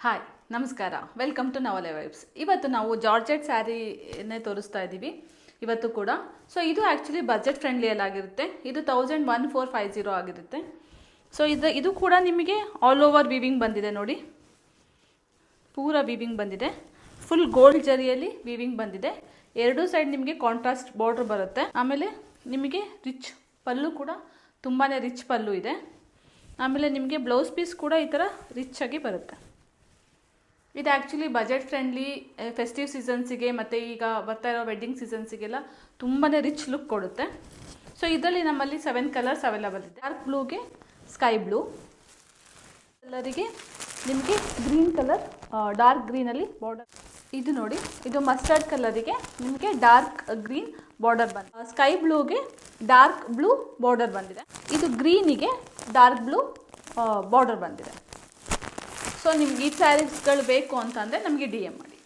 Hi ನಮಸ್ಕಾರ, welcome to Navale vibes. ಇವತ್ತು ನಾವು ಜಾರ್ಜೆಟ್ ಸ್ಯಾರಿನೇ ತೋರಿಸ್ತಾ ಇದ್ದೀವಿ ಇವತ್ತು ಕೂಡ. ಸೊ ಇದು ಆ್ಯಕ್ಚುಲಿ ಬಜೆಟ್ ಫ್ರೆಂಡ್ಲಿಯಲ್ಲಿ ಆಗಿರುತ್ತೆ. ಇದು 1450 ಆಗಿರುತ್ತೆ. ಸೊ ಇದು ಕೂಡ ನಿಮಗೆ ಆಲ್ ಓವರ್ ವೀವಿಂಗ್ ಬಂದಿದೆ ನೋಡಿ, ಪೂರ ವೀವಿಂಗ್ ಬಂದಿದೆ. ಫುಲ್ ಗೋಲ್ಡ್ ಜರಿಯಲ್ಲಿ ವೀವಿಂಗ್ ಬಂದಿದೆ. ಎರಡೂ ಸೈಡ್ ನಿಮಗೆ ಕಾಂಟ್ರಾಸ್ಟ್ ಬಾರ್ಡರ್ ಬರುತ್ತೆ. ಆಮೇಲೆ ನಿಮಗೆ ರಿಚ್ ಪಲ್ಲು ಕೂಡ ತುಂಬಾ ರಿಚ್ ಪಲ್ಲು ಇದೆ. ಆಮೇಲೆ ನಿಮಗೆ ಬ್ಲೌಸ್ ಪೀಸ್ ಕೂಡ ಈ ಥರ ರಿಚ್ ಆಗಿ ಬರುತ್ತೆ. ಇದು ಆ್ಯಕ್ಚುಲಿ ಬಜೆಟ್ ಫ್ರೆಂಡ್ಲಿ, ಫೆಸ್ಟಿವ್ ಸೀಸನ್ಸಿಗೆ ಮತ್ತು ಈಗ ಬರ್ತಾ ಇರೋ ವೆಡ್ಡಿಂಗ್ ಸೀಸನ್ಸಿಗೆಲ್ಲ ತುಂಬಾ ರಿಚ್ ಲುಕ್ ಕೊಡುತ್ತೆ. ಸೊ ಇದರಲ್ಲಿ ನಮ್ಮಲ್ಲಿ 7 ಕಲರ್ಸ್ ಅವೈಲಬಲ್ ಇದೆ. ಡಾರ್ಕ್ ಬ್ಲೂಗೆ ಸ್ಕೈ ಬ್ಲೂ ಕಲರಿಗೆ ನಿಮಗೆ ಗ್ರೀನ್ ಕಲರ್, ಡಾರ್ಕ್ ಗ್ರೀನಲ್ಲಿ ಬಾರ್ಡರ್. ಇದು ನೋಡಿ, ಇದು ಮಸ್ಟರ್ಡ್ ಕಲರಿಗೆ ನಿಮಗೆ ಡಾರ್ಕ್ ಗ್ರೀನ್ ಬಾರ್ಡರ್ ಬಂದಿದೆ. ಸ್ಕೈ ಬ್ಲೂಗೆ ಡಾರ್ಕ್ ಬ್ಲೂ ಬಾರ್ಡರ್ ಬಂದಿದೆ. ಇದು ಗ್ರೀನಿಗೆ ಡಾರ್ಕ್ ಬ್ಲೂ ಬಾರ್ಡರ್ ಬಂದಿದೆ. ಸೊ ನಿಮ್ಗೆ ಈ ಸ್ಯಾರೀಸ್ಗಳು ಬೇಕು ಅಂತಂದರೆ ನಮಗೆ DM ಮಾಡಿ.